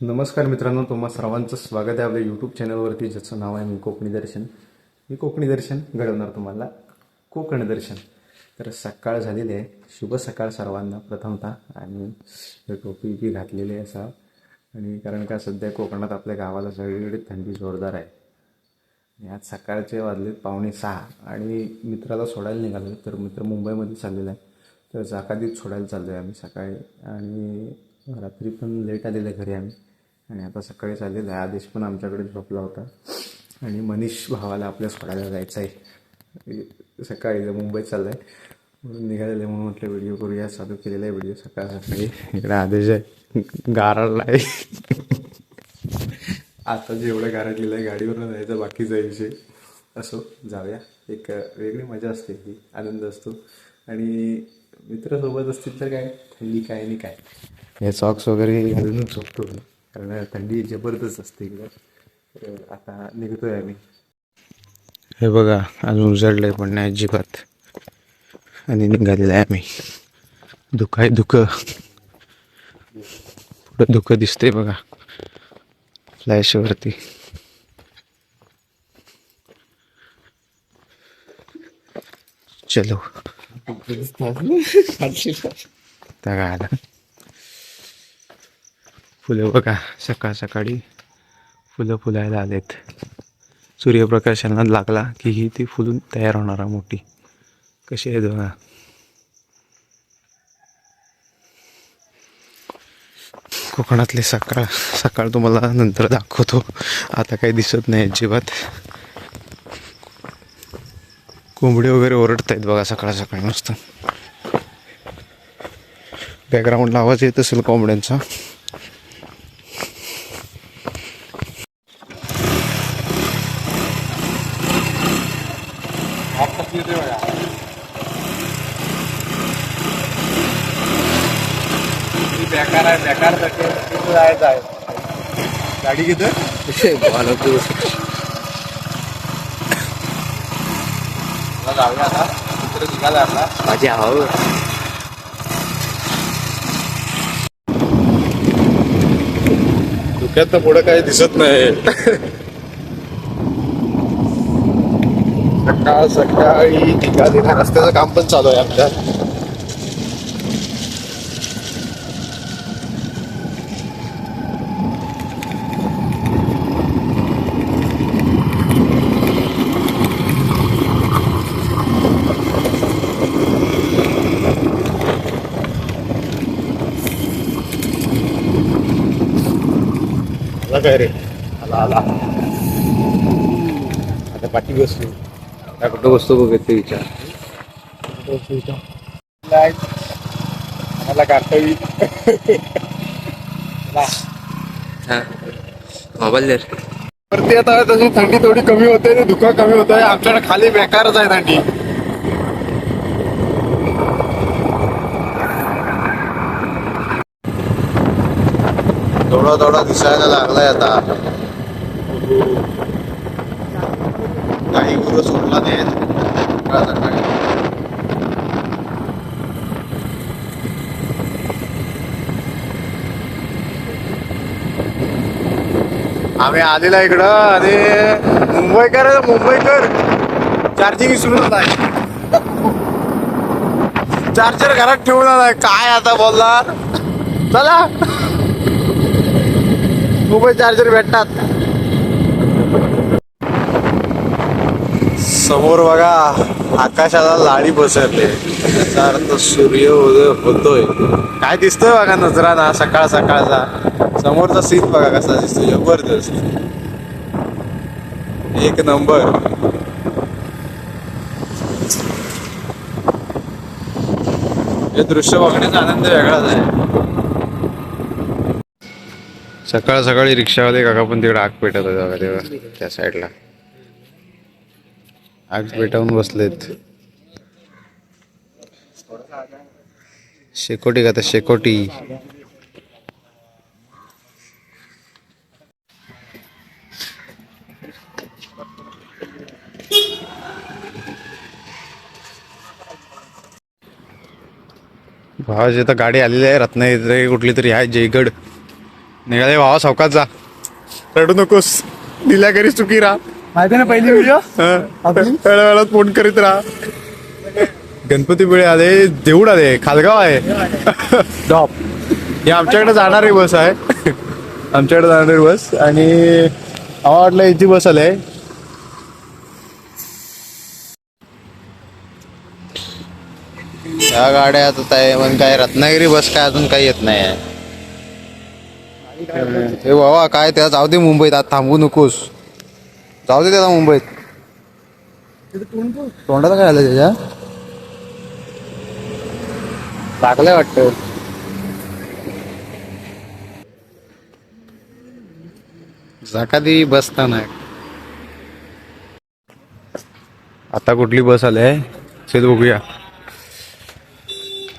नमस्कार मित्रांनो, तुम्हा सर्वांचं स्वागत आहे आपल्या यूट्यूब चॅनलवरती, ज्याचं नाव आहे मी कोकणी दर्शन. मी कोकणी दर्शन घडवणार तुम्हाला कोकण दर्शन. तर सकाळ झालेली आहे. शुभ सकाळ सर्वांना प्रथमतः. आणि टोपी बी घातलेली आहे असा. आणि कारण का सध्या कोकणात आपल्या गावाला सगळीकडे थंडी जोरदार आहे. आणि आज सकाळचे वाजलेत 5:45 आणि मित्राला सोडायला निघालो. तर मित्र मुंबईमध्ये चाललेला आहे, तर चाकादीत सोडायला चाललो आहे आम्ही सकाळी. आणि रात्री पण लेट आलेलं आहे घरी आम्ही. आणि आता सकाळी चाललेलं आहे. आदेश पण आमच्याकडे झोपला होता. आणि मनीष भावाला आपल्या सोडायला जायचं आहे. सकाळी मुंबईत चाललं आहे म्हणून निघालेलं आहे. म्हणून म्हटलं व्हिडिओ करूया. चालू केलेला आहे व्हिडिओ सकाळ सकाळी. इकडे आदेश आहे, गारडला आहे. आता जेवढं गारटलेलं आहे गाडीवरून जायचं बाकीचा विषय. असो, जाऊया. एक वेगळी मजा असते, ही आनंद असतो. आणि मित्रसोबत असतील तर काय थंडी काय आणि काय, हे सॉक्स वगैरे घालूनच झोपतो, कारण थंडी जबरदस्त असते इकडं. तर आता निघतोय आम्ही. हे बघा, अजून उजळलंय पण नाही अजिबात. आणि निघालेलं आहे आम्ही. धुकं आहे, धुकं. पुढं धुकं दिसतंय बघा फ्लॅशवरती. चलो त्या गायला फुलं बघा, सकाळ सकाळी फुलं फुलायला आलेत. सूर्यप्रकाशाला लागला की ही ती फुलून तयार होणारा मोठी. कशी आहे बघा. कोकणातले सकाळ सकाळ तुम्हाला नंतर दाखवतो. आता काही दिसत नाही अजिबात. कोंबडी वगैरे ओरडत आहेत बघा सकाळ सकाळी मस्त. बॅकग्राऊंडला आवाज येत असेल कोंबड्यांचा. बेकार आहे, बेकार तिथं जायचं आहे. गाडी किती जाऊया आता. मित्र निघाला आता माझी हवा. धुक्यात पुढे काही दिसत नाही. सकाळ सकाळी निघाली. रस्त्याचं काम पण चालू आहे आमच्या. काय रे, आला आला. आता पाठी बसलो. काय कुठं बसतो बघ ते विचार. मला कार्टवी मोबाईल वरती आता तशी थंडी थोडी कमी होते, धुकं कमी होत आहे. आमच्याकडे खाली बेकारच आहे थंडी. थोडा थोडा दिसायला लागलाय आता. काही गुरु सोडला नाही. आम्ही आलेला इकडं. आणि मुंबईकर चार्जिंग विसरून आहे. चार्जर घरात ठेवून आलाय. काय आता बोलणार. चला, मोबाईल चार्जर भेटतात. समोर बघा, आकाशाला लाडी बसरले. त्याचा अर्थ सूर्य उदय होतोय. काय दिसतोय बघा नजराना सकाळ सकाळचा. समोरचा सीन बघा कसा दिसतोय, जबरदस्त, एक नंबर. हे दृश्य बघण्याचा आनंद वेगळाच आहे. सकाळ सकाळी रिक्षावाले काका पण तिकडे आग पेटत होते बघा, तेव्हा त्या साईडला आग पेटवून बसलेत. शेकोटी का तर शेकोटी. भावाची आता गाडी आलेली आहे. रत्नागिरी कुठली तरी आहे, जयगड निघाले भावा सावकाश जा, रडू नकोस, दिल्या घरी चुकी राहा. माहिती ना पहिली व्हिडिओ वेळा फोन करीत राहा. गणपतीपुळे आले, देऊळ आले, खालगाव आहे. डॉप ही आमच्याकडे जाणारी बस आहे. आमच्याकडे जाणारी बस. आणि आम्हाला वाटलं याची बस आली आहे. या गाड्या आता आहे पण काय रत्नागिरी बस काय अजून काही येत नाही आहे. हे बाबा काय त्याला जाऊ दे मुंबईत, आता थांबू नकोस, जाऊ दे त्याला मुंबईत. तोंडाला काय आलं त्याच्या, टाकलंय वाटतं. जाकादी बस तर नाही. आता कुठली बस आली आहे चल बघूया.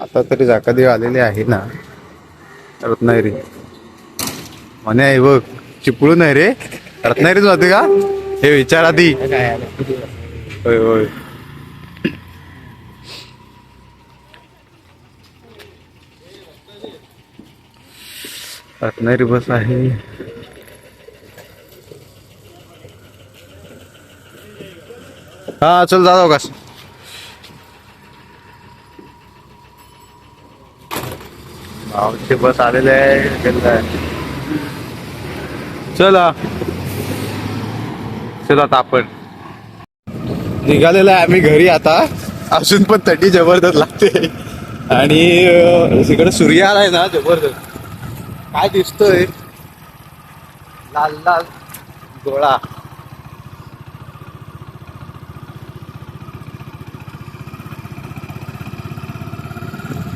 आता तरी जाकादी आलेली आहे ना रत्नागिरी. म्हणे आहे बघ, चिपळूण नाही रे, रत्नागिरीच होते का हे विचार आधी. होय होय. रत्नागिरी बस आहे. हा चल जाऊ का. गावची बस आलेले आहे. चला चला आता आपण निघालेलं आहे आम्ही घरी आता. अजून पण थंडी जबरदस्त लागते. आणि इकडे सूर्य आलाय ना जबरदस्त. काय दिसतोय लाल लाल गोळा.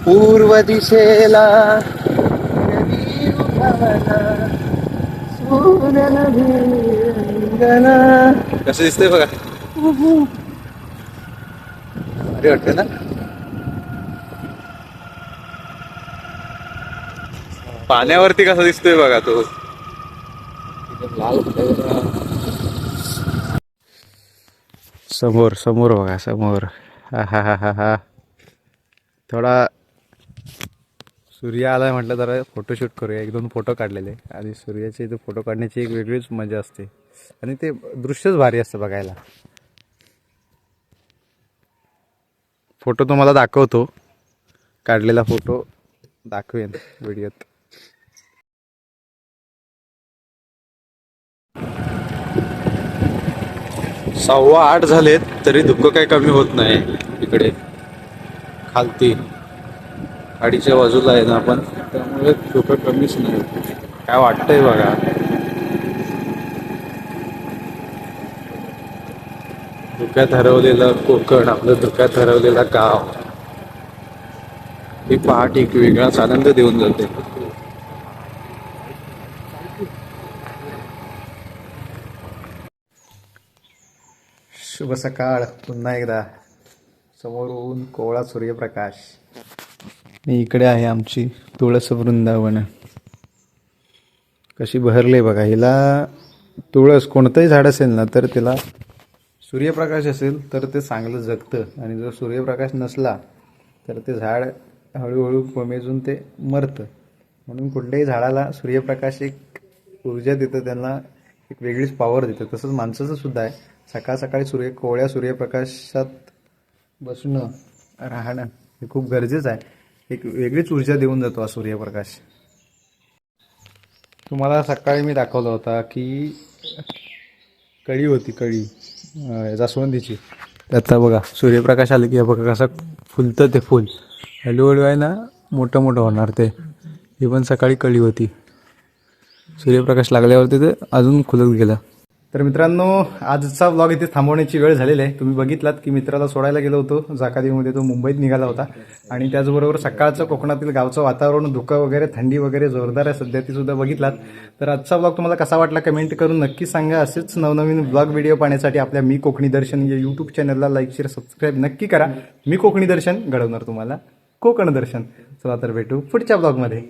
पूर्व दिशेला कसं दिसतंय बघा. अरे वाटतंय ना. पाण्यावरती कसा दिसतोय बघा तो. समोर समोर बघा समोर. हा हा हा हा हा. थोडा सूर्य आलाय म्हटलं जरा फोटोशूट करूया. एक दोन फोटो काढलेले आणि सूर्याचे इथे फोटो काढण्याची एक वेगळीच मजा असते आणि ते दृश्यच भारी असतं बघायला. फोटो तुम्हाला दाखवतो, काढलेला फोटो दाखवेन व्हिडिओत. 8:15 झालेत तरी धुकं काही कमी होत नाही. इकडे खालती गाडीच्या बाजूला आहे ना आपण, त्यामुळे धुकं कमीच नाही. काय वाटतंय बघा. धुक्यात हरवलेलं कोकण, आपलं धुक्यात हरवलेला गाव. ही पहाट एक वेगळाच आनंद देऊन जाते. शुभ सकाळ पुन्हा एकदा. समोरून कोवळा सूर्यप्रकाश. इकडे आहे आमची तुळस वृंदावन. कशी बहरले बघा. हिला तुळस कोणतंही झाड असेल ना तर तिला सूर्यप्रकाश असेल तर ते चांगलं जगतं आणि जर सूर्यप्रकाश नसला तर ते झाड हळूहळू कोमेजून ते मरतं. म्हणून कुठल्याही झाडाला सूर्यप्रकाश एक ऊर्जा देतं, त्यांना एक वेगळीच पॉवर देतं. तसंच माणसाचं सुद्धा आहे. सकाळ सकाळी कोवळ्या सूर्यप्रकाशात बसणं राहणं हे खूप गरजेचं आहे. एक वेगळीच ऊर्जा देऊन जातो हा सूर्यप्रकाश. तुम्हाला सकाळी मी दाखवला होता की कळी होती, कळी जास्वंदीची. आता बघा सूर्यप्रकाश आले की बघा कसं फुलतं ते फुल. हळूहळू आहे ना मोठं मोठं होणार ते. ही पण सकाळी कळी होती. सूर्यप्रकाश लागल्यावरती ते अजून खुलत गेलं. तर मित्रांनो आजचा व्लॉग इथे थांबवण्याची वेळ झालेली आहे. तुम्ही बघितलात की मित्राला सोडायला गेलो होतो जाकादीमध्ये, तो मुंबईत निघाला होता. आणि त्याचबरोबर सकाळचं कोकणातील गावचं वातावरण, धुकं वगैरे, थंडी वगैरे जोरदार आहे सध्या, ती सुद्धा बघितलात. तर आजचा व्लॉग तुम्हाला कसा वाटला कमेंट करून नक्की सांगा. असेच नवनवीन व्लॉग व्हिडिओ पाहण्यासाठी आपल्या मी कोकणी दर्शन या यूट्यूब चॅनलला लाईक शेअर सबस्क्राईब नक्की करा. मी कोकणी दर्शन घडवणार तुम्हाला कोकण दर्शन. चला तर भेटू पुढच्या व्लॉगमध्ये.